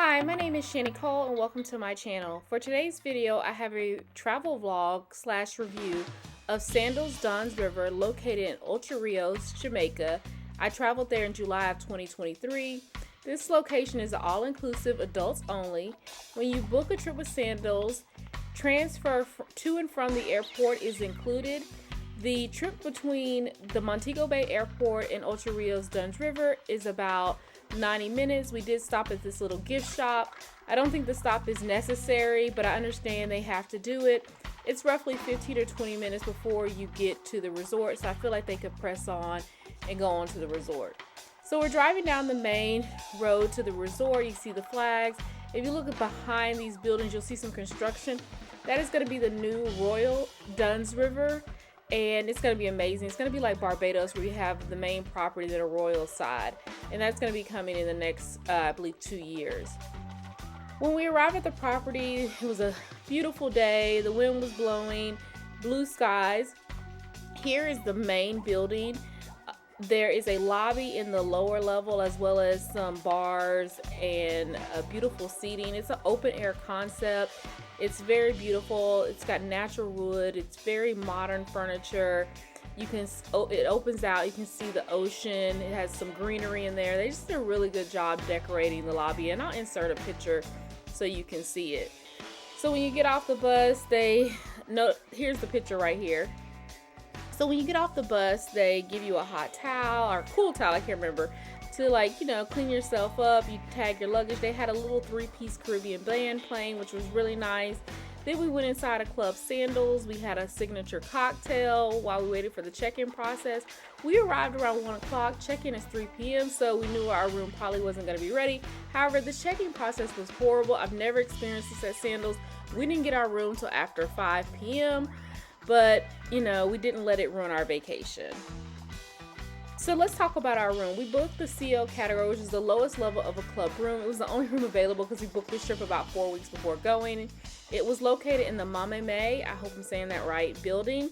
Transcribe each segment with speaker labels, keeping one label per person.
Speaker 1: Hi, my name is Shanycole and welcome to my channel. For today's video, I have a travel vlog / review of Sandals Dunn's River located in Ocho Rios, Jamaica. I traveled there in July of 2023. This location is all-inclusive, adults only. When you book a trip with Sandals, transfer to and from the airport is included. The trip between the Montego Bay Airport and Ocho Rios Dunn's River is about 90 minutes. We did stop at this little gift shop. I don't think the stop is necessary, but I understand they have to do it. It's roughly 15 or 20 minutes before you get to the resort, so I feel like they could press on and go on to the resort. So we're driving down the main road to the resort. You see the flags. If you look behind these buildings, you'll see some construction. That is going to be the new Royal Dunn's River, and it's going to be amazing. It's going to be like Barbados, where you have the main property to the royal side, and that's going to be coming in the next, I believe, 2 years. When we arrived at the property, it was a beautiful day. The wind was blowing, blue skies. Here is the main building. There is a lobby in the lower level, as well as some bars and beautiful seating. It's an open air concept. It's very beautiful. It's got natural wood. It's very modern furniture. It opens out. You can see the ocean. It has some greenery in there. They just did a really good job decorating the lobby, and I'll insert a picture so you can see it. So when you get off the bus, here's the picture right here. So when you get off the bus, they give you a hot towel or cool towel, I can't remember, to clean yourself up. You tag your luggage. They had a little 3-piece Caribbean band playing, which was really nice. Then we went inside a club, Sandals. We had a signature cocktail while we waited for the check-in process. We arrived around 1 o'clock. Check-in is 3 p.m., so we knew our room probably wasn't going to be ready. However, the check-in process was horrible. I've never experienced this at Sandals. We didn't get our room till after 5 p.m., but, we didn't let it ruin our vacation. So let's talk about our room. We booked the CO category, which is the lowest level of a club room. It was the only room available because we booked this trip about 4 weeks before going. It was located in the Mame May, I hope I'm saying that right, building.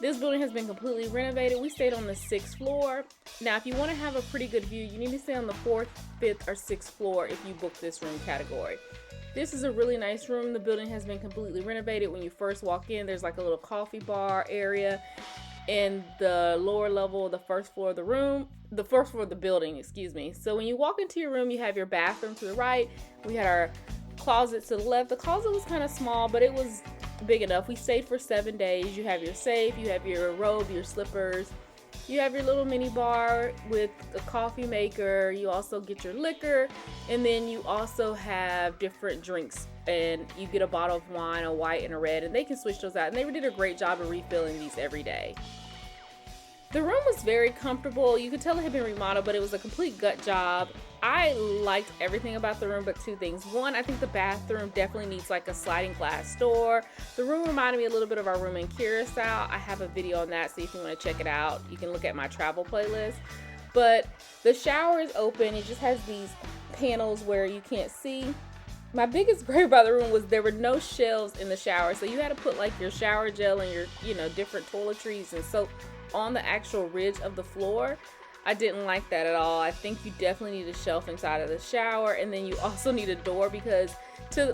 Speaker 1: This building has been completely renovated. We stayed on the 6th floor. Now, if you want to have a pretty good view, you need to stay on the 4th, 5th, or 6th floor if you book this room category. This is a really nice room. The building has been completely renovated. When you first walk in, there's like a little coffee bar area in the lower level, the first floor of the building, excuse me. So when you walk into your room, you have your bathroom to the right. We had our closet to the left. The closet was kind of small, but it was big enough. We stayed for 7 days. You have your safe, you have your robe, your slippers. You have your little mini bar with a coffee maker. You also get your liquor, and then you also have different drinks, and you get a bottle of wine, a white and a red, and they can switch those out, and they did a great job of refilling these every day. The room was very comfortable. You could tell it had been remodeled, but it was a complete gut job. I liked everything about the room but 2 things. One, I think the bathroom definitely needs like a sliding glass door. The room reminded me a little bit of our room in Curacao. I have a video on that, so if you want to check it out, you can look at my travel playlist. But the shower is open. It just has these panels where you can't see. My biggest gripe about the room was there were no shelves in the shower, so you had to put like your shower gel and your different toiletries and soap on the actual ridge of the floor. I didn't like that at all. I think you definitely need a shelf inside of the shower, and then you also need a door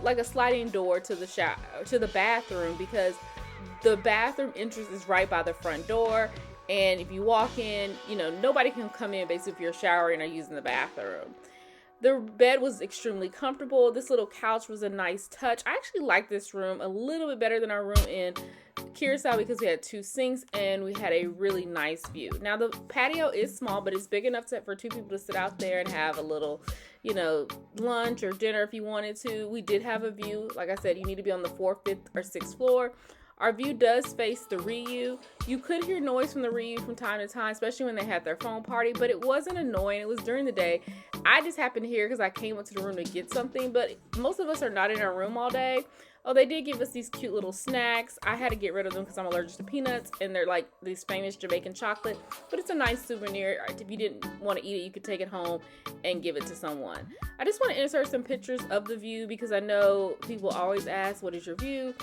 Speaker 1: like a sliding door to the bathroom, because the bathroom entrance is right by the front door, and if you walk in, nobody can come in basically if you're showering or using the bathroom. The bed was extremely comfortable. This little couch was a nice touch. I actually like this room a little bit better than our room in Curacao because we had 2 sinks and we had a really nice view. Now, the patio is small, but it's big enough for 2 people to sit out there and have a little, lunch or dinner if you wanted to. We did have a view. Like I said, you need to be on the 4th, 5th, or 6th floor. Our view does face the Ryu. You could hear noise from the Ryu from time to time, especially when they had their phone party, but it wasn't annoying. It was during the day. I just happened to hear because I came up to the room to get something, but most of us are not in our room all day. Oh, they did give us these cute little snacks. I had to get rid of them because I'm allergic to peanuts, and they're like these famous Jamaican chocolate, but it's a nice souvenir. If you didn't want to eat it, you could take it home and give it to someone. I just want to insert some pictures of the view because I know people always ask, what is your view?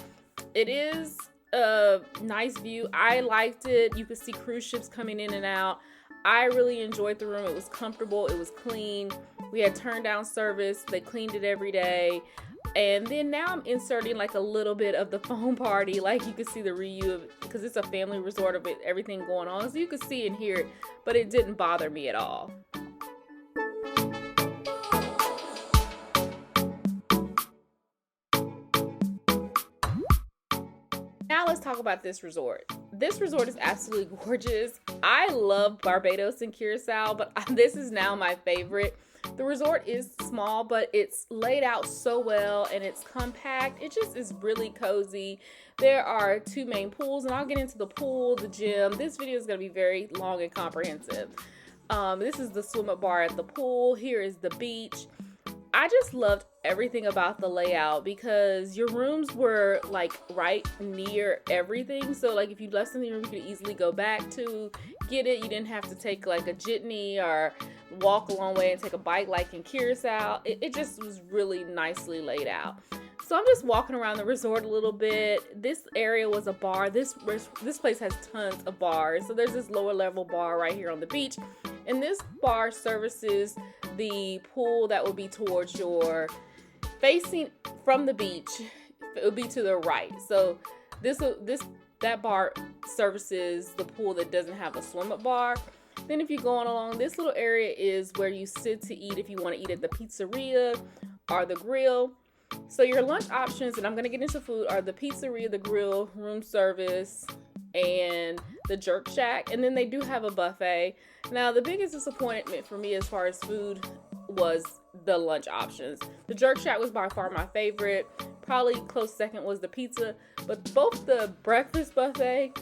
Speaker 1: It is a nice view. I liked it. You could see cruise ships coming in and out. I really enjoyed the room. It was comfortable, it was clean. We had turn down service, they cleaned it every day. And then now I'm inserting like a little bit of the foam party, like you can see the reuse of it, because it's a family resort of it, everything going on, so you can see and hear it, but it didn't bother me at all. Now let's talk about this resort. This resort is absolutely gorgeous. I love Barbados and Curacao, but this is now my favorite. The resort is small, but it's laid out so well and it's compact. It just is really cozy. There are 2 main pools, and I'll get into the pool, the gym. This video is going to be very long and comprehensive. This is the swim up bar at the pool. Here is the beach. I just loved everything about the layout because your rooms were like right near everything. So like if you left something in your room, you could easily go back to get it. You didn't have to take like a jitney or walk a long way and take a bike like in Curacao. It just was really nicely laid out. So I'm just walking around the resort a little bit. This area was a bar. This place has tons of bars. So there's this lower level bar right here on the beach. And this bar services the pool that will be towards your facing from the beach. It would be to the right. So that bar services the pool that doesn't have a swim up bar. Then if you're going along, this little area is where you sit to eat if you want to eat at the pizzeria or the grill. So your lunch options, and I'm going to get into food, are the pizzeria, the grill, room service, and the jerk shack. And then they do have a buffet. Now the biggest disappointment for me as far as food was the lunch options. The jerk shack was by far my favorite. Probably close second was the pizza, but both the breakfast buffet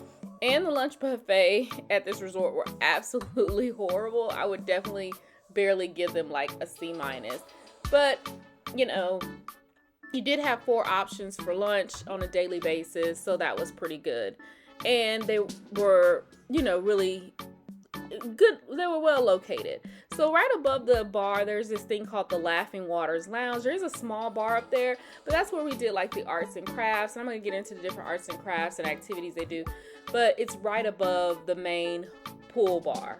Speaker 1: and the lunch buffet at this resort were absolutely horrible. I would definitely barely give them like a C-. But, you know, you did have 4 options for lunch on a daily basis, so that was pretty good. And they were, you know, really good. They were well located. So right above the bar, there's this thing called the Laughing Waters Lounge. There's a small bar up there, but that's where we did like the arts and crafts. And I'm going to get into the different arts and crafts and activities they do, but it's right above the main pool bar.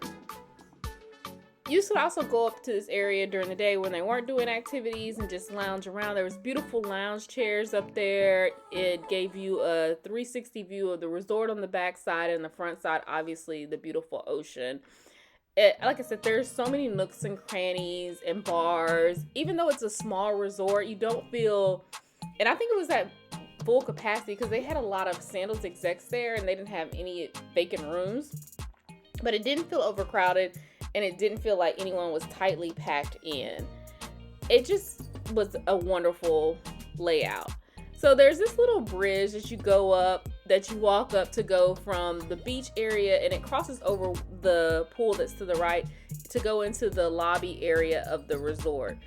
Speaker 1: You could also go up to this area during the day when they weren't doing activities and just lounge around. There was beautiful lounge chairs up there. It gave you a 360 view of the resort on the back side, and the front side, obviously, the beautiful ocean. Like I said, there's so many nooks and crannies and bars. Even though it's a small resort, you don't feel, and I think it was at full capacity because they had a lot of Sandals execs there and they didn't have any vacant rooms, but it didn't feel overcrowded. And it didn't feel like anyone was tightly packed in. It just was a wonderful layout. So there's this little bridge that you go up, that you walk up to go from the beach area, and it crosses over the pool that's to the right to go into the lobby area of the resort.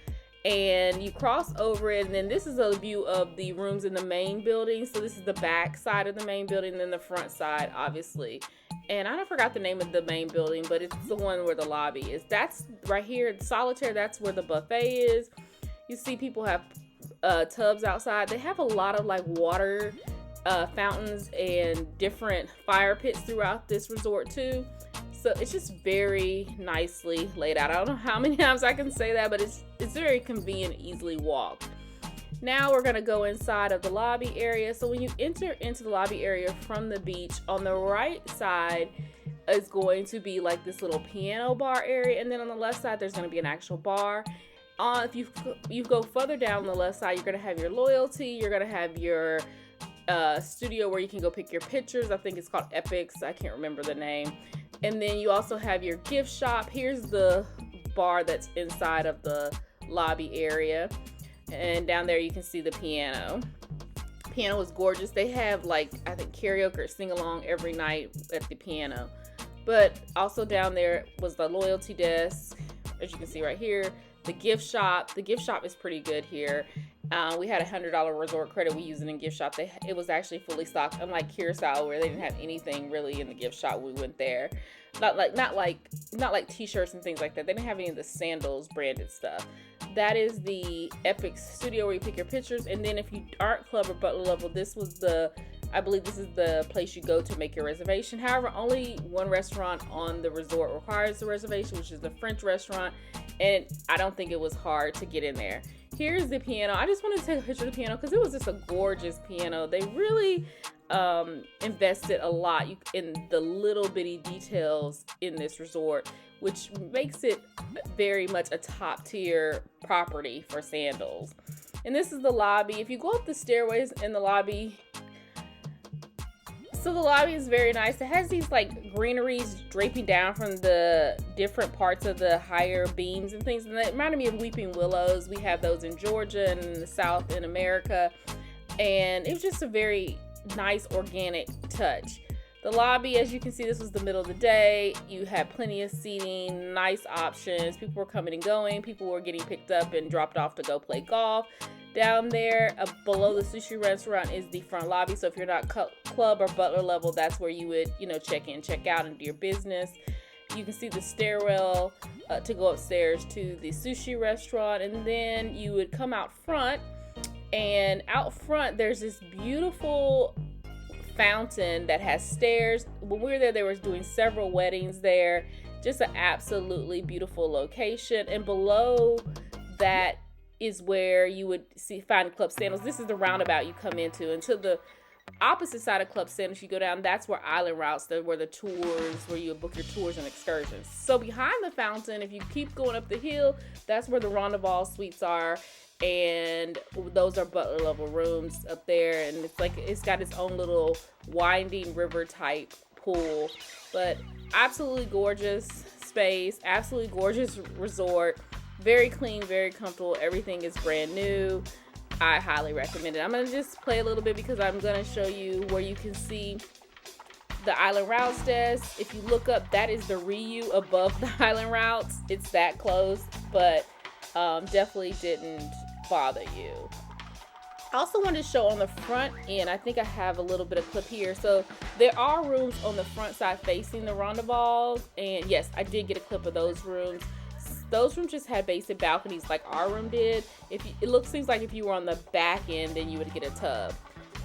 Speaker 1: And you cross over it, and then this is a view of the rooms in the main building. So this is the back side of the main building, and then the front side, obviously. And I forgot the name of the main building, but it's the one where the lobby is. That's right here, Solitaire, that's where the buffet is. You see people have tubs outside. They have a lot of like water fountains and different fire pits throughout this resort too. So it's just very nicely laid out. I don't know how many times I can say that, but it's very convenient, easily walked. Now we're going to go inside of the lobby area. So when you enter into the lobby area from the beach, on the right side is going to be like this little piano bar area. And then on the left side, there's going to be an actual bar. If you go further down the left side, you're going to have your loyalty. You're going to have your studio where you can go pick your pictures. I think it's called Epics. I can't remember the name. And then you also have your gift shop. Here's the bar that's inside of the lobby area. And down there you can see the piano. Piano is gorgeous. They have like, I think, karaoke or sing along every night at the piano. But also down there was the loyalty desk, as you can see right here. The gift shop. The gift shop is pretty good here. We had a $100 resort credit we used in the gift shop. It was actually fully stocked, unlike Curacao where they didn't have anything really in the gift shop when we went there. Not like t-shirts and things like that. They didn't have any of the Sandals branded stuff. That is the Epic Studio where you pick your pictures. And then if you aren't club or butler level, this was the I believe this is the place you go to make your reservation. However, only one restaurant on the resort requires a reservation, which is the French restaurant, and I don't think it was hard to get in there. Here's the piano. I just wanted to take a picture of the piano because it was just a gorgeous piano. They really invested a lot in the little bitty details in this resort, which makes it very much a top tier property for Sandals. And this is the lobby. If you go up the stairways in the lobby, so the lobby is very nice. It has these like greeneries draping down from the different parts of the higher beams and things. And that reminded me of weeping willows. We have those in Georgia and in the South in America. And it was just a very nice organic touch. The lobby, as you can see, this was the middle of the day. You had plenty of seating, nice options. People were coming and going. People were getting picked up and dropped off to go play golf. Down there, below the sushi restaurant is the front lobby. So if you're not club or butler level, that's where you would, check in, check out, and do your business. You can see the stairwell to go upstairs to the sushi restaurant. And then you would come out front. And out front, there's this beautiful fountain that has stairs. When we were there, they were doing several weddings there. Just an absolutely beautiful location. And below that is where you would find Club Sandals. This is the roundabout you come into. And to the opposite side of Club Sandals, you go down, that's where Island Routes, where the tours, where you book your tours and excursions. So behind the fountain, if you keep going up the hill, that's where the Rondaval suites are. And those are butler level rooms up there, and it's got its own little winding river type pool. But absolutely gorgeous space, absolutely gorgeous resort, very clean, very comfortable. Everything is brand new. I highly recommend it. I'm gonna just play a little bit because I'm gonna show you where you can see the Island Routes desk. If you look up, that is the Ryu above the Island Routes. It's that close, but definitely didn't bother you. I also wanted to show on the front end, I think I have a little bit of clip here. So there are rooms on the front side facing the Rondavals, and yes, I did get a clip of those rooms. Those rooms just had basic balconies like our room did. Seems like if you were on the back end, then you would get a tub.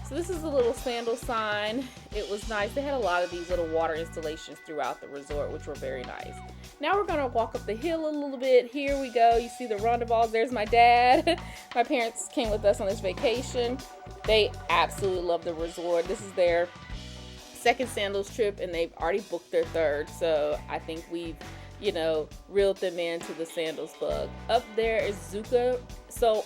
Speaker 1: So this is a little Sandal sign. It was nice. They had a lot of these little water installations throughout the resort, which were very nice. Now we're gonna walk up the hill a little bit. Here we go. You see the Rondavals. There's my dad. My parents came with us on this vacation. They absolutely love the resort. This is their second Sandals trip, and they've already booked their third. So I think we've, reeled them into the Sandals bug. Up there is Zuka. So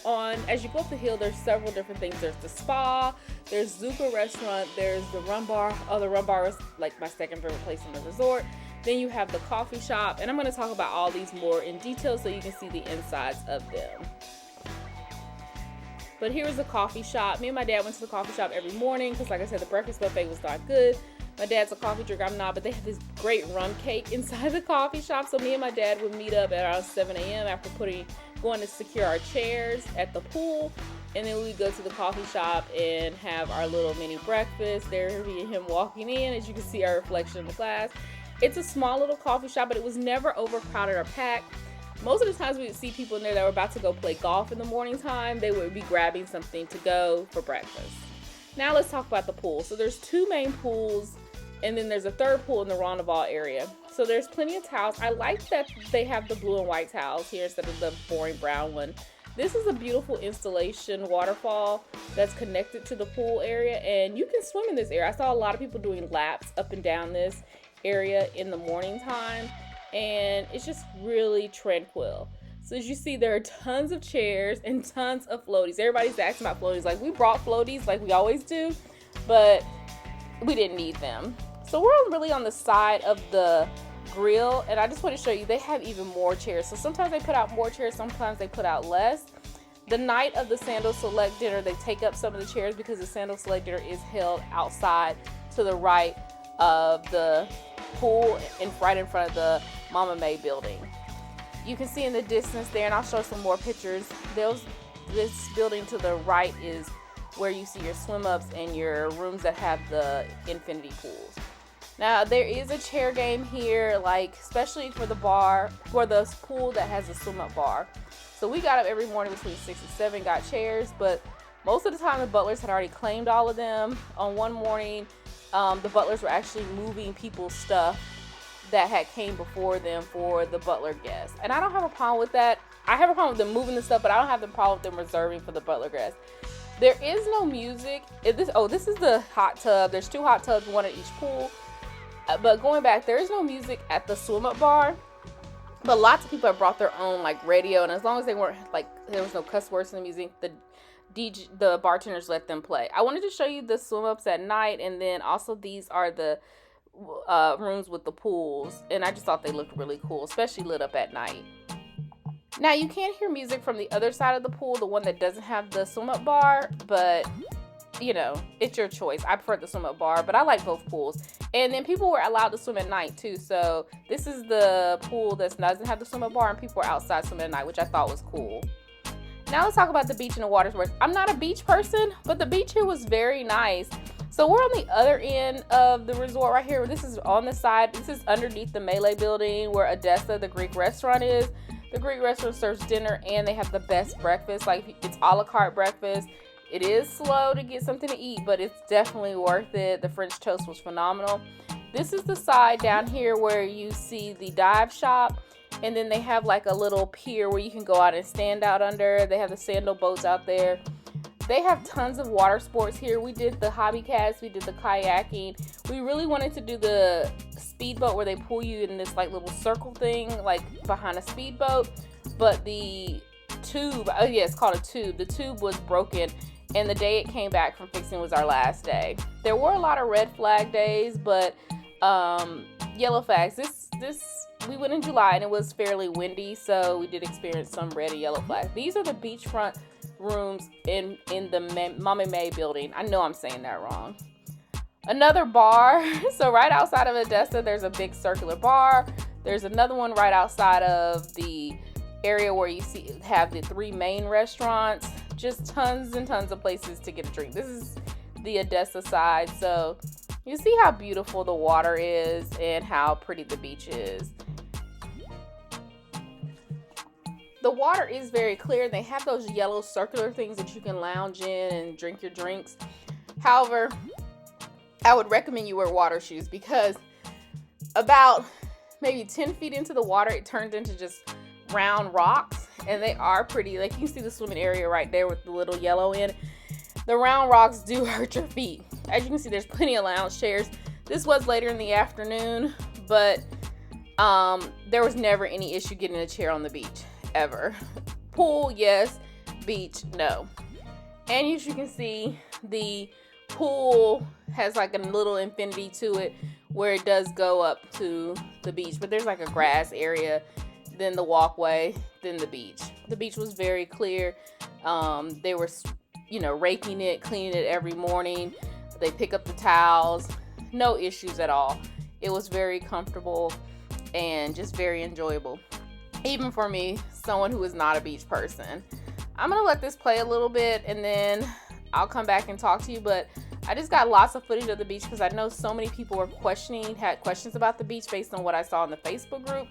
Speaker 1: as you go up the hill, there's several different things. There's the spa, there's Zuka restaurant, there's the Rum Bar. Oh, the Rum Bar is like my second favorite place in the resort. Then you have the coffee shop, and I'm going to talk about all these more in detail so you can see the insides of them. But here's the coffee shop. Me and my dad went to the coffee shop every morning because, like I said, the breakfast buffet was not good. My dad's a coffee drinker, I'm not, but they have this great rum cake inside the coffee shop. So me and my dad would meet up at around 7 a.m. after going to secure our chairs at the pool. And then we'd go to the coffee shop and have our little mini breakfast. There be him walking in, as you can see our reflection in the glass. It's a small little coffee shop, but it was never overcrowded or packed. Most of the times we would see people in there that were about to go play golf in the morning time. They would be grabbing something to go for breakfast. Now let's talk about the pool. So there's two main pools, and then there's a third pool in the Rondaval area. So there's plenty of towels. I like that they have the blue and white towels here instead of the boring brown one. This is a beautiful installation waterfall that's connected to the pool area, and you can swim in this area. I saw a lot of people doing laps up and down this area in the morning time, and it's just really tranquil. So as you see, there are tons of chairs and tons of floaties. Everybody's asking about floaties. Like, we brought floaties like we always do, but we didn't need them. So we're really on the side of the grill, and I just want to show you, they have even more chairs. So sometimes they put out more chairs, sometimes they put out less. The night of the Sandals Select dinner, they take up some of the chairs because the Sandals Select dinner is held outside to the right of the pool and right in front of the Mama May building. You can see in the distance there, and I'll show some more pictures. This building to the right is where you see your swim ups and your rooms that have the infinity pools. Now there is a chair game here, like especially for the pool that has a swim up bar. So we got up every morning between 6 and 7, got chairs, but Most of the time, the butlers had already claimed all of them. On one morning, the butlers were actually moving people's stuff that had came before them for the butler guests. And I don't have a problem with that. I have a problem with them moving the stuff, but I don't have the problem with them reserving for the butler guests. There is no music. This is the hot tub. There's 2 hot tubs, 1 at each pool. But going back, there is no music at the swim-up bar. But lots of people have brought their own like radio, and as long as they weren't like there was no cuss words in the music, the bartenders let them play. I wanted to show you the swim-ups at night, and then also these are the rooms with the pools, and I just thought they looked really cool, especially lit up at night. Now you can hear music from the other side of the pool, the one that doesn't have the swim-up bar, but you know, it's your choice. I prefer the swim-up bar, but I like both pools. And then people were allowed to swim at night too, so this is the pool that doesn't have the swim-up bar, and people were outside swimming at night, which I thought was cool. Now let's talk about the beach and the water sports. I'm not a beach person, but the beach here was very nice. So we're on the other end of the resort right here. This is on the side. This is underneath the Melee building where Odessa, the Greek restaurant, is. The Greek restaurant serves dinner, and they have the best breakfast. Like, it's a la carte breakfast. It is slow to get something to eat, but it's definitely worth it. The French toast was phenomenal. This is the side down here where you see the dive shop. And then they have like a little pier where you can go out and stand out under. They have the sandal boats out there. They have tons of water sports here. We did the hobby cats, we did the kayaking. We really wanted to do the speedboat where they pull you in this like little circle thing, like behind a speedboat. But the tube, oh yeah, it's called a tube. The tube was broken, and the day it came back from fixing was our last day. There were a lot of red flag days, but yellow flags. We went in July and it was fairly windy, so we did experience some red and yellow flags. These are the beachfront rooms in the Mama May building. I know I'm saying that wrong. Another bar. So right outside of Odessa, there's a big circular bar. There's another one right outside of the area where you have the 3 main restaurants. Just tons and tons of places to get a drink. This is the Odessa side, so you see how beautiful the water is and how pretty the beach is. The water is very clear. They have those yellow circular things that you can lounge in and drink your drinks. However, I would recommend you wear water shoes because about maybe 10 feet into the water, it turns into just round rocks, and they are pretty. Like, you can see the swimming area right there with the little yellow in it. The round rocks do hurt your feet. As you can see, there's plenty of lounge chairs. This was later in the afternoon, but there was never any issue getting a chair on the beach, ever. Pool, yes. Beach, no. And as you can see, the pool has like a little infinity to it where it does go up to the beach, but there's like a grass area, then the walkway, then the beach. The beach was very clear. They were, raking it, cleaning it every morning. They pick up the towels. No issues at all. It was very comfortable and just very enjoyable. Even for me, someone who is not a beach person. I'm going to let this play a little bit and then I'll come back and talk to you. But I just got lots of footage of the beach because I know so many people had questions about the beach based on what I saw in the Facebook group.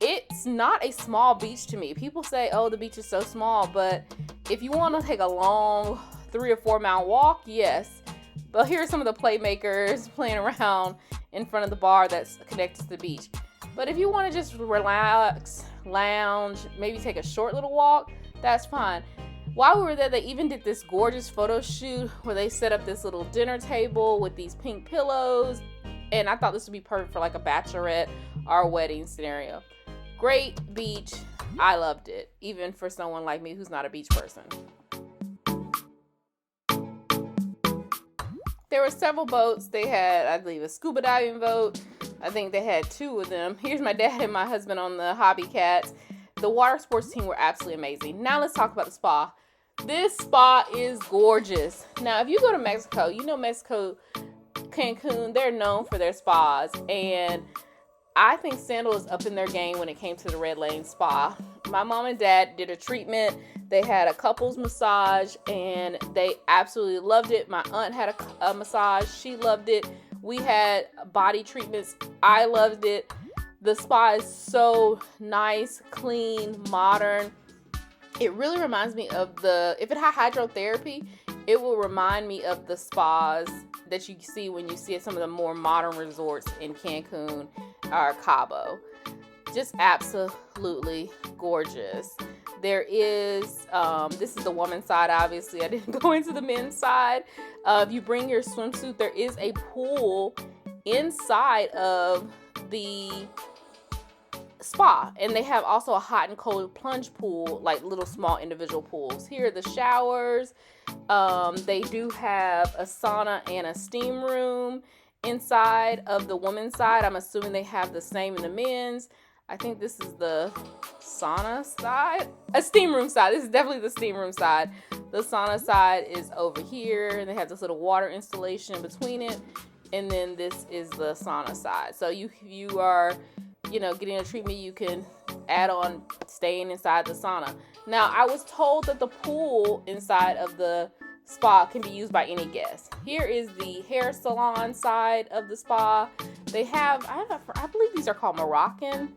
Speaker 1: It's not a small beach to me. People say, oh, the beach is so small. But if you want to take a long 3 or 4 mile walk, yes. But here are some of the playmakers playing around in front of the bar that's connected to the beach. But if you want to just relax, lounge, maybe take a short little walk, that's fine. While we were there, they even did this gorgeous photo shoot where they set up this little dinner table with these pink pillows. And I thought this would be perfect for like a bachelorette or a wedding scenario. Great beach. I loved it, even for someone like me who's not a beach person. There were several boats. They had, I believe, a scuba diving boat. I think they had 2 of them. Here's my dad and my husband on the hobby cats. The water sports team were absolutely amazing. Now let's talk about the spa. This spa is gorgeous. Now, if you go to Mexico, Mexico, Cancun, they're known for their spas. And I think Sandal is up in their game when it came to the Red Lane Spa. My mom and dad did a treatment. They had a couples massage and they absolutely loved it. My aunt had a massage. She loved it. We had body treatments. I loved it. The spa is so nice, clean, modern. It really reminds me of if it had hydrotherapy, it will remind me of the spas that you see when you see at some of the more modern resorts in Cancun or Cabo. Just absolutely gorgeous. There is, this is the woman's side, obviously. I didn't go into the men's side. If you bring your swimsuit, there is a pool inside of the spa, and they have also a hot and cold plunge pool, like little small individual pools. Here are the showers. They do have a sauna and a steam room inside of the women's side. I'm assuming they have the same in the men's. I think this is the sauna side, a steam room side. This is definitely the steam room side. The sauna side is over here, and they have this little water installation between it, and then this is the sauna side. So you are, getting a treatment, you can add on staying inside the sauna. Now, I was told that the pool inside of the spa can be used by any guest. Here is the hair salon side of the spa. They have, I believe these are called Moroccan.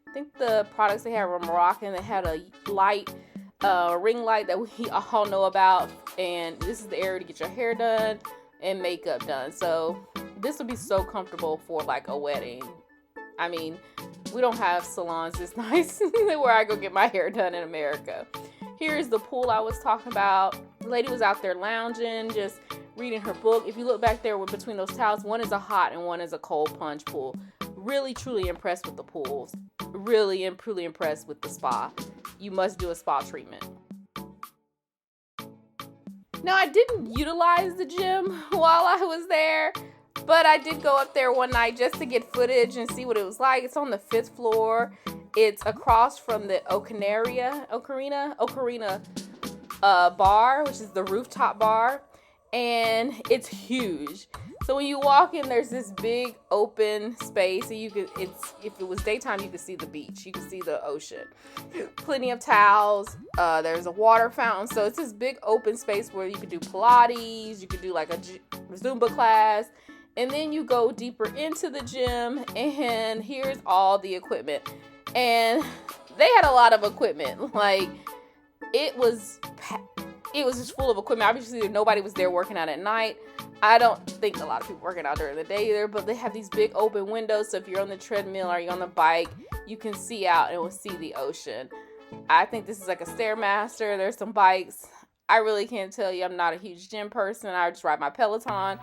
Speaker 1: I think the products they have are Moroccan. They had a light, ring light that we all know about. And this is the area to get your hair done and makeup done. So this would be so comfortable for like a wedding. I mean, we don't have salons this nice where I go get my hair done in America. Here's the pool I was talking about. The lady was out there lounging, just reading her book. If you look back there between those towels, one is a hot and one is a cold plunge pool. Really, truly impressed with the pools. Really and truly impressed with the spa. You must do a spa treatment. Now, I didn't utilize the gym while I was there, but I did go up there one night just to get footage and see what it was like. It's on the 5th floor. It's across from the Ocarina bar, which is the rooftop bar, and it's huge. So when you walk in, there's this big open space, and if it was daytime, you could see the beach, you could see the ocean. Plenty of towels. There's a water fountain, so it's this big open space where you could do Pilates, you could do like a Zumba class. And then you go deeper into the gym, and here's all the equipment. And they had a lot of equipment. Like, it was just full of equipment. Obviously, nobody was there working out at night. I don't think a lot of people working out during the day either, but they have these big open windows. So if you're on the treadmill or you're on the bike, you can see out and will see the ocean. I think this is like a Stairmaster. There's some bikes. I really can't tell you. I'm not a huge gym person. I just ride my Peloton.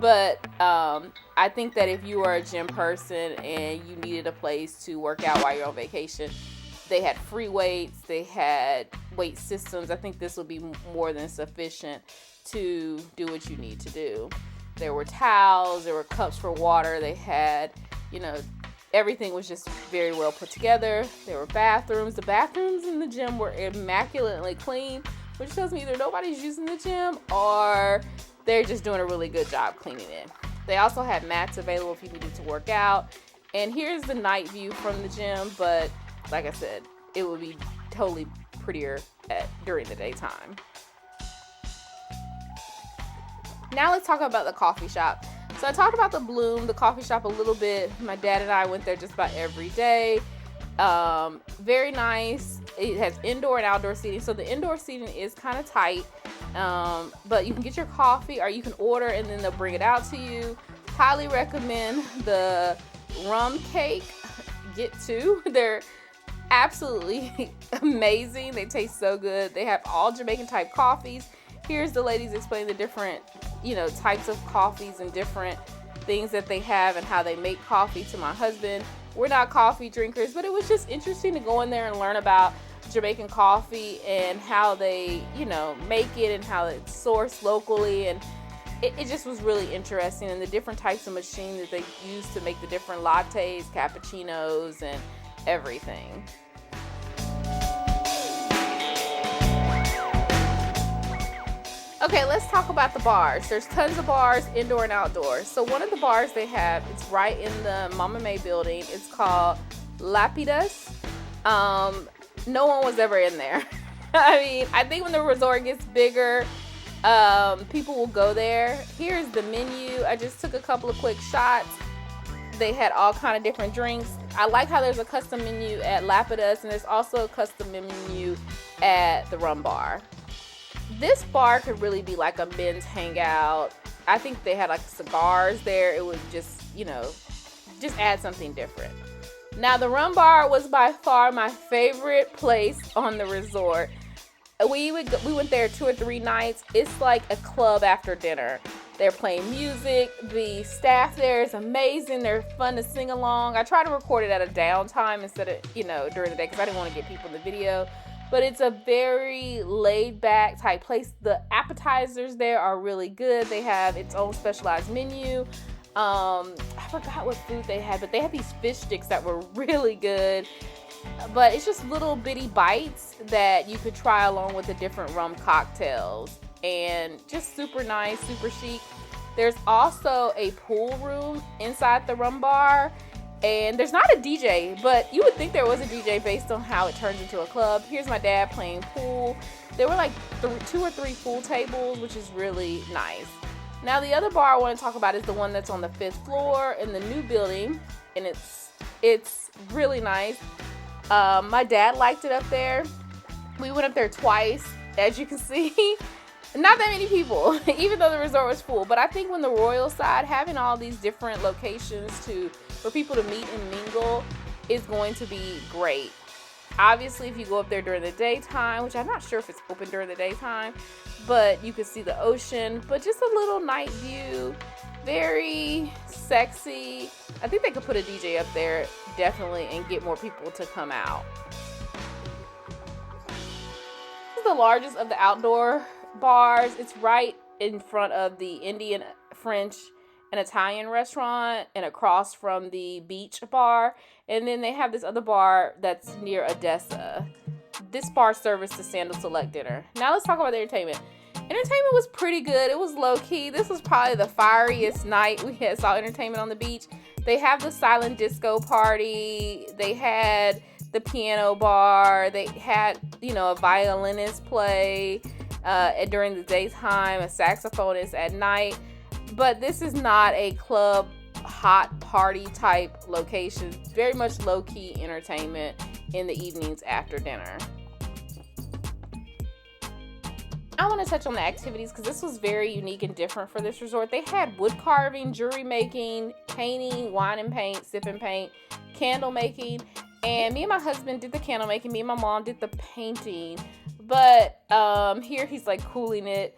Speaker 1: But I think that if you are a gym person and you needed a place to work out while you're on vacation, they had free weights. They had weight systems. I think this would be more than sufficient to do what you need to do. There were towels. There were cups for water. They had, everything was just very well put together. There were bathrooms. The bathrooms in the gym were immaculately clean, which tells me either nobody's using the gym or they're just doing a really good job cleaning it. They also had mats available if you needed to work out. And here's the night view from the gym, but like I said, it would be totally prettier during the daytime. Now let's talk about the coffee shop. So I talked about the Bloom, the coffee shop, a little bit. My dad and I went there just about every day. Very nice. It has indoor and outdoor seating. So the indoor seating is kind of tight, but you can get your coffee or you can order and then they'll bring it out to you. Highly recommend the rum cake. Get two. They're absolutely amazing. They taste so good. They have all Jamaican type coffees. Here's the ladies explaining the different, types of coffees and different things that they have and how they make coffee to my husband. We're not coffee drinkers, but it was just interesting to go in there and learn about Jamaican coffee and how they, make it and how it's sourced locally. And it just was really interesting, and the different types of machines that they use to make the different lattes, cappuccinos, and everything. Okay, let's talk about the bars. There's tons of bars, indoor and outdoor. So one of the bars they have, it's right in the Mama May building. It's called YPFEHS. No one was ever in there. I think when the resort gets bigger, people will go there. Here's the menu. I just took a couple of quick shots. They had all kind of different drinks. I like how there's a custom menu at Lapidus, and there's also a custom menu at the Rum Bar. This bar could really be like a men's hangout. I think they had like cigars there. It would just, you know, just add something different. Now, the Rum Bar was by far my favorite place on the resort. We went there 2 or 3 nights. It's like a club after dinner. They're playing music. The staff there is amazing. They're fun to sing along. I try to record it at a downtime instead of, you know, during the day because I didn't want to get people in the video. But it's a very laid back type place. The appetizers there are really good. They have its own specialized menu. I forgot what food they had, but they had these fish sticks that were really good. But it's just little bitty bites that you could try along with the different rum cocktails, and just super nice, super chic. There's also a pool room inside the Rum Bar, and there's not a DJ, but you would think there was a DJ based on how it turns into a club. Here's my dad playing pool. There were like 2 or 3 pool tables, which is really nice. Now, the other bar I want to talk about is the one that's on the 5th floor in the new building, and it's really nice. My dad liked it up there. We went up there twice, as you can see. Not that many people, even though the resort was full. But I think when the royal side, having all these different locations for people to meet and mingle is going to be great. Obviously, if you go up there during the daytime, which I'm not sure if it's open during the daytime, but you can see the ocean, but just a little night view, very sexy. I think they could put a DJ up there definitely and get more people to come out. This is the largest of the outdoor bars. It's right in front of the Indian, French, and Italian restaurant and across from the beach bar. And then they have this other bar that's near Odessa. This bar serves the Sandals Select dinner. Now let's talk about the entertainment. Entertainment was pretty good. It was low-key. This was probably the fieriest night we saw entertainment on the beach. They have the silent disco party. They had the piano bar. They had, you know, a violinist play during the daytime, a saxophonist at night. But this is not a club hot party type location. Very much low-key entertainment in the evenings after dinner. I want to touch on the activities because this was very unique and different for this resort. They had wood carving, jewelry making, painting, wine and paint, sip and paint, candle making, and me and my husband did the candle making. Me and my mom did the painting. But here he's like cooling it.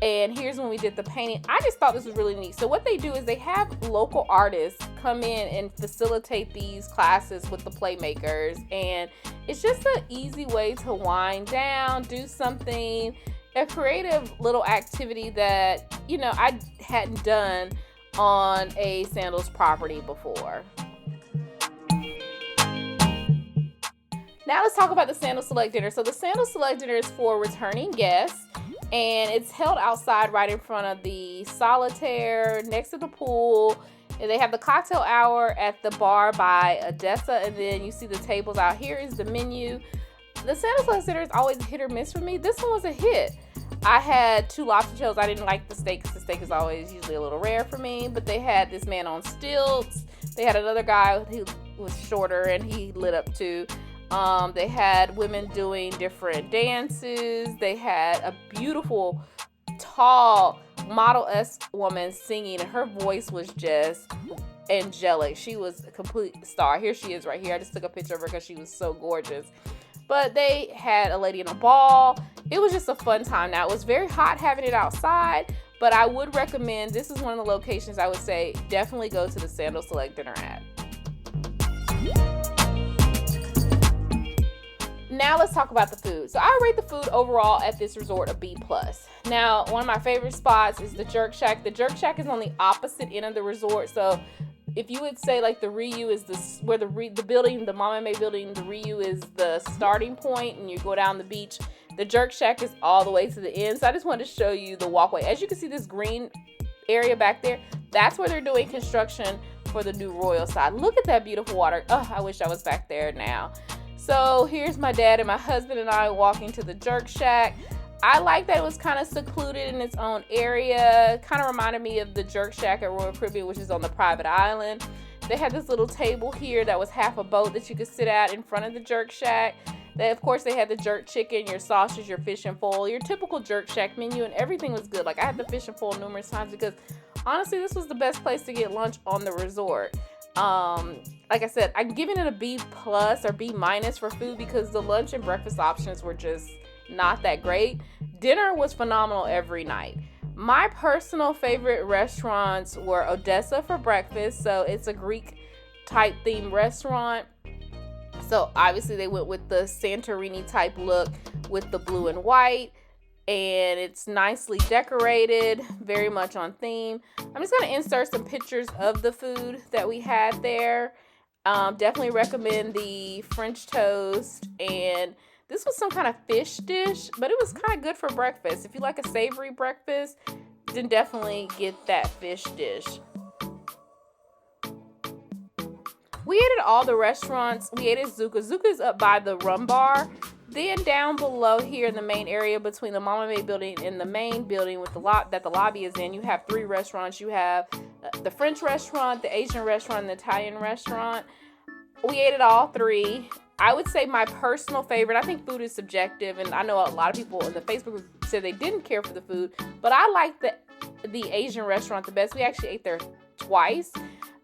Speaker 1: And here's when we did the painting. I just thought this was really neat. So what they do is they have local artists come in and facilitate these classes with the playmakers. And it's just an easy way to wind down, do something, a creative little activity that, you know, I hadn't done on a Sandals property before. Now let's talk about the Sandals Select Dinner. So the Sandals Select Dinner is for returning guests. And it's held outside right in front of the Solitaire, next to the pool. And they have the cocktail hour at the bar by Odessa. And then you see the tables out here is the menu. The Sandals Select Dinner is always hit or miss for me. This one was a hit. I had 2 lobster tails. I didn't like the steak because the steak is always usually a little rare for me. But they had this man on stilts. They had another guy who was shorter and he lit up too. They had women doing different dances. They had a beautiful, tall, model-esque woman singing, and her voice was just angelic. She was a complete star. Here she is right here. I just took a picture of her because she was so gorgeous. But they had a lady in a ball. It was just a fun time. Now, it was very hot having it outside, but I would recommend, this is one of the locations I would say definitely go to the Sandals Select Dinner at. Now let's talk about the food. So I rate the food overall at this resort a B+. Now, one of my favorite spots is the Jerk Shack. The Jerk Shack is on the opposite end of the resort. So if you would say like the Ryu is where the building, the Mama May building, the Ryu is the starting point and you go down the beach, the Jerk Shack is all the way to the end. So I just wanted to show you the walkway. As you can see, this green area back there, that's where they're doing construction for the new Royal side. Look at that beautiful water. Oh, I wish I was back there now. So here's my dad and my husband and I walking to the Jerk Shack. I like that it was kind of secluded in its own area. Kind of reminded me of the Jerk Shack at Royal Caribbean, which is on the private island. They had this little table here that was half a boat that you could sit at in front of the Jerk Shack. Of course, they had the jerk chicken, your sausage, your fish and foil, your typical Jerk Shack menu, and everything was good. Like, I had the fish and foil numerous times because, honestly, this was the best place to get lunch on the resort. Like I said, I'm giving it a B+ or B- for food because the lunch and breakfast options were just not that great. Dinner was phenomenal every night. My personal favorite restaurants were Odessa for breakfast, so it's a Greek type themed restaurant. So obviously they went with the Santorini type look with the blue and white, and it's nicely decorated, very much on theme. I'm just going to insert some pictures of the food that we had there. Definitely recommend the French toast, and this was some kind of fish dish, but it was kind of good for breakfast. If you like a savory breakfast, then definitely get that fish dish. We ate at all the restaurants. We ate at Zuka. Zuka is up by the Rum Bar. Then down below here in the main area between the Mama May building and the main building with the lobby is in, you have 3 restaurants. You have the French restaurant, the Asian restaurant, and the Italian restaurant. We ate at all 3. I would say my personal favorite, I think food is subjective, and I know a lot of people in the Facebook group said they didn't care for the food, but I like the Asian restaurant the best. We actually ate there twice.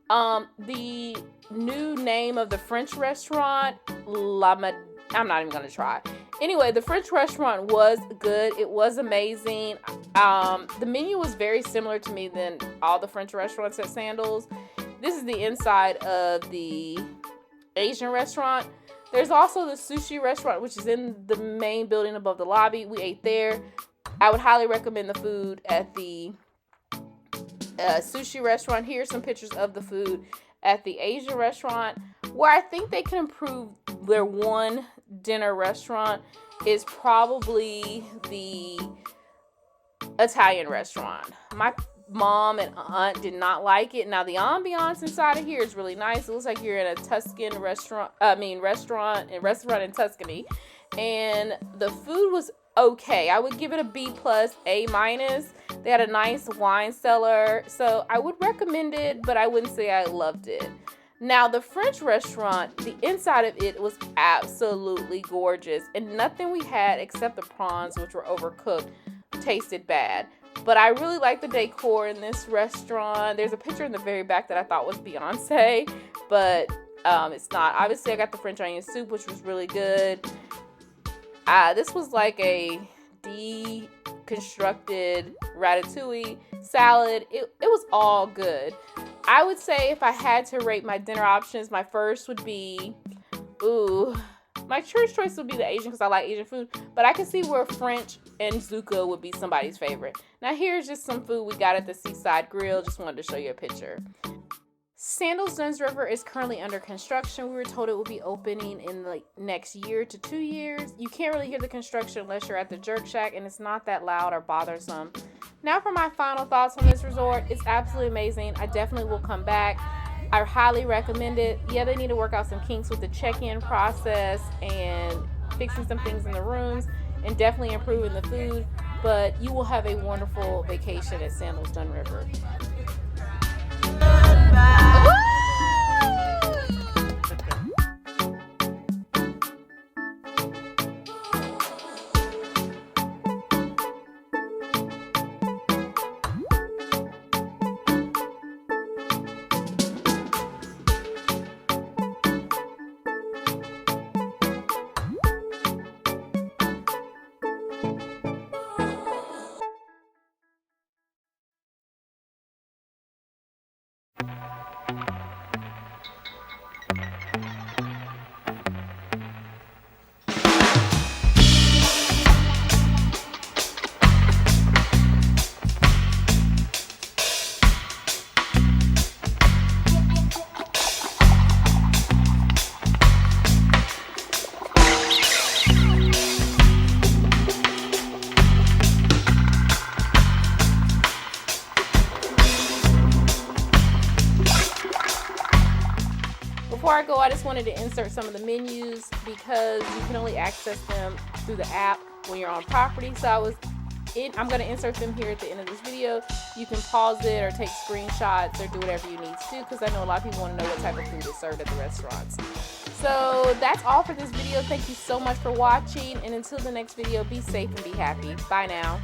Speaker 1: The new name of the French restaurant, I'm not even going to try. Anyway, the French restaurant was good. It was amazing. The menu was very similar to me than all the French restaurants at Sandals. This is the inside of the Asian restaurant. There's also the sushi restaurant, which is in the main building above the lobby. We ate there. I would highly recommend the food at the sushi restaurant. Here's some pictures of the food at the Asian restaurant. Where I think they can improve their one dinner restaurant is probably the Italian restaurant. My mom and aunt did not like it. Now the ambiance inside of here is really nice. It looks like you're in a Tuscan restaurant in Tuscany, and the food was okay. I would give it a B+, A-. They had a nice wine cellar, so I would recommend it, but I wouldn't say I loved it. Now, the French restaurant, the inside of it was absolutely gorgeous, and nothing we had except the prawns, which were overcooked, tasted bad. But I really like the decor in this restaurant. There's a picture in the very back that I thought was Beyonce, but it's not. Obviously, I got the French onion soup, which was really good. This was like a deconstructed ratatouille salad. It was all good. I would say if I had to rate my dinner options, my first would be, my first choice would be the Asian because I like Asian food, but I can see where French and Zuka would be somebody's favorite. Now here's just some food we got at the Seaside Grill. Just wanted to show you a picture. Sandals Dunn's River is currently under construction. We were told it will be opening in the next year to 2 years. You can't really hear the construction unless you're at the Jerk Shack, and it's not that loud or bothersome. Now for my final thoughts on this resort. It's absolutely amazing. I definitely will come back. I highly recommend it. Yeah, they need to work out some kinks with the check-in process and fixing some things in the rooms and definitely improving the food, but you will have a wonderful vacation at Sandals Dun River. Before I go, I just wanted to insert some of the menus because you can only access them through the app when you're on property. So I was I'm going to insert them here at the end of this video. You can pause it or take screenshots or do whatever you need to do, because I know a lot of people want to know what type of food is served at the restaurants. So that's all for this video. Thank you so much for watching, and until the next video, be safe and be happy. Bye now.